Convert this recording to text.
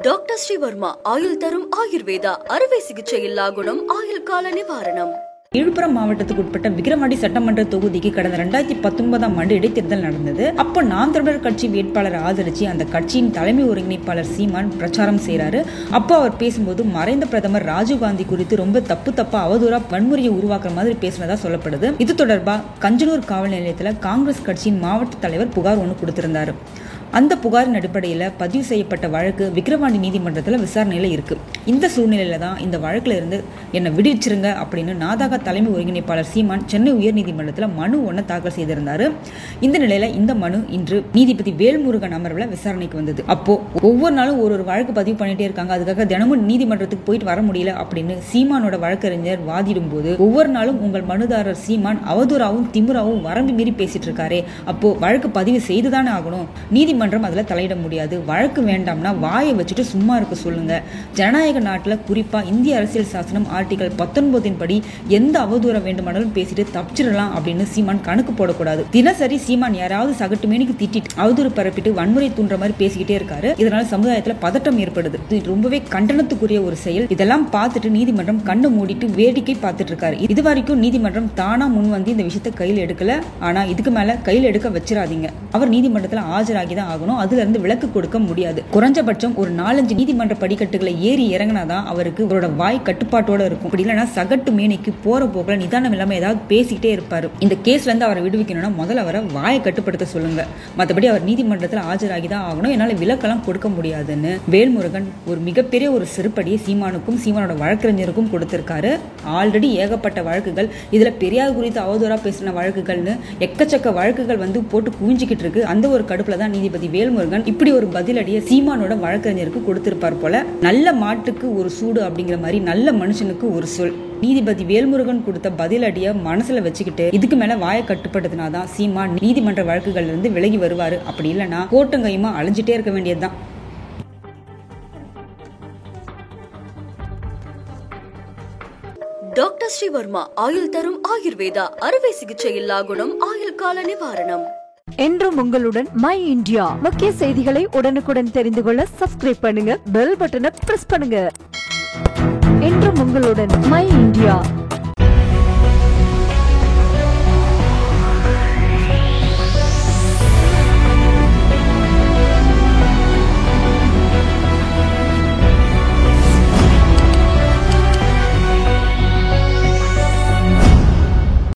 Doctor Sreevarma ஆயுள் தரும் ஆயுர்வேதா அறுவை சிகிச்சை இல்லா குணம் ஆயுள் கால நிவாரணம். விழுப்புரம் மாவட்டத்துக்கு உட்பட்ட விக்கிரவாண்டி சட்டமன்ற தொகுதிக்கு கடந்த 2019ஆம் ஆண்டு இடைத்தேர்தல் நடந்தது. அப்போ நாம் தமிழர் கட்சி வேட்பாளரை ஆதரிச்சு அந்த கட்சியின் தலைமை ஒருங்கிணைப்பாளர் சீமான் பிரச்சாரம் செய்யறாரு. அப்போ அவர் பேசும்போது மறைந்த பிரதமர் ராஜீவ்காந்தி குறித்து ரொம்ப தப்பா அவதூறா வன்முறையை உருவாக்குற மாதிரி பேசினதா சொல்லப்படுது. இது தொடர்பா கஞ்சனூர் காவல் நிலையத்துல காங்கிரஸ் கட்சியின் மாவட்ட தலைவர் புகார் ஒன்று கொடுத்திருந்தாரு. அந்த புகாரின் அடிப்படையில் பதிவு செய்யப்பட்ட வழக்கு விக்கிரவாண்டி நீதிமன்றத்தில் விசாரணையில் இருக்கு. இந்த சூழ்நிலையில தான் இந்த வழக்குல இருந்து என்னை விடுவிச்சிருங்க அப்படின்னு நாதாக தலைமை ஒருங்கிணைப்பாளர் சீமான் சென்னை உயர்நீதிமன்றத்தில் மனு ஒன்று தாக்கல் செய்திருந்தாரு. இந்த நிலையில இந்த மனு இன்று நீதிபதி வேல்முருகன் அமர்வில் விசாரணைக்கு வந்தது. அப்போ ஒவ்வொரு நாளும் ஒரு வழக்கு பதிவு பண்ணிட்டே இருக்காங்க, அதுக்காக தினமும் நீதிமன்றத்துக்கு போயிட்டு வர முடியல அப்படின்னு சீமானோட வழக்கறிஞர் வாதிடும் போது ஒவ்வொரு நாளும் உங்கள் மனுதாரர் சீமான் அவதூறாவும் திமுறாவும் வரம்பு மீறி பேசிட்டு இருக்காரு. அப்போ வழக்கு பதிவு செய்துதானே ஆகணும், நீதிமன்றம் அதுல தலையிட முடியாது, வழக்கு வேண்டாம்னா வாயை வச்சுட்டு சும்மா இருக்க சொல்லுங்க. ஜனநாயக நாட்டுல குறிப்பா இந்திய அரசியல் சாசனம் ஆர்டிகல் 19 படி எந்த அவதூற வேண்டுமானாலும் பேசிட்டு தப்பிச்சிடலாம் அப்படின்னு சீமான் கணக்கு போடக்கூடாது. தினசரி சீமான் யாராவது சகட்டு மேனிக்கு திட்டிட்டு அவதூறு பரப்பிட்டு வன்முறை தூண்டுற மாதிரி பேசிக்கிட்டே இருக்காரு. இதனால சமுதாயத்துல பதட்டம் ஏற்படுது. இது ரொம்பவே கண்டனத்துக்குரிய ஒரு செயல். இதெல்லாம் பார்த்துட்டு நீதிமன்றம் கண்ணு மூடிட்டு வேடிக்கை பார்த்துட்டு இருக்காரு. இது வரைக்கும் நீதிமன்றம் தானா முன் வந்து இந்த விஷயத்தை கையில் எடுக்கல. ஆனா இதுக்கு மேல கையில் எடுக்க வச்சிடாதீங்க. அவர் நீதிமன்றத்தில் ஆஜராகிதான் ஆகணும், அதுல இருந்து விலக்கு கொடுக்க முடியாது. குறைஞ்சபட்சம் ஒரு 4-5 நீதிமன்ற படிக்கட்டுகளை ஏறி இறங்கினாதான் அவருக்கு அவரோட வாய் கட்டுப்பாட்டோட இருக்கும். அப்படி இல்லைன்னா சகட்டு மேனிக்கு போற போக்குல நிதானம் இல்லாம ஏதாவது பேசிக்கிட்டே இருப்பாரு. இந்த கேஸ்ல இருந்து அவரை விடுவிக்கணும்னா முதல்ல அவரை வாயை கட்டுப்படுத்த சொல்லுங்க. மற்றபடி அவர் நீதிமன்றத்தில் ஆஜராகிதான் ஆகணும், என்னால விலக்கெல்லாம் கொடுக்க முடியாதுன்னு வேல்முருகன் ஒரு மிகப்பெரிய ஒரு செருப்படியை சீமானுக்கும் சீமானோட வழக்கறிஞருக்கும் கொடுத்திருக்காரு. ஆல்ரெடி ஏகப்பட்ட வழக்குகள், இதுல பெரியார் குறித்து அவதூறா பேசின வழக்குகள்னு எக்கச்சக்க வழக்குகள் வந்து போட்டு குவிஞ்சிக்கிட்டு இருக்கு. அந்த ஒரு கடுப்புல தான் நீதிபதி வேல்முருகன் இப்படி ஒரு பதிலடியை சீமானோட வழக்கறிஞருக்கு கொடுத்திருப்பார் போல. நல்ல மாட்டுக்கு ஒரு சூடு அப்படிங்கிற மாதிரி நல்ல மனுஷனுக்கு ஒரு சொல். நீதிபதி வேல்முருகன் கொடுத்த பதிலடியை மனசுல வச்சுக்கிட்டு இதுக்கு மேல வாயை கட்டுப்பட்டதுனாதான் சீமான் நீதிமன்ற வழக்குகள்ல இருந்து விலகி வருவாரு. அப்படி இல்லைன்னா கோட்டங்கையுமா அலைஞ்சிட்டே இருக்க வேண்டியதுதான். டாக்டர் ஸ்ரீவர்மா ஆயுள் தரும் ஆயுர்வேதா அறுவை சிகிச்சை இல்லா குணம் ஆயுள் கால நிவாரணம். என்றும் உங்களுடன் மை இந்தியா. முக்கிய செய்திகளை உடனுக்குடன் தெரிந்து கொள்ள சப்ஸ்கிரைப் பண்ணுங்க, பெல் பட்டனை பிரஸ் பண்ணுங்க. என்றும் உங்களுடன் மை இந்தியா.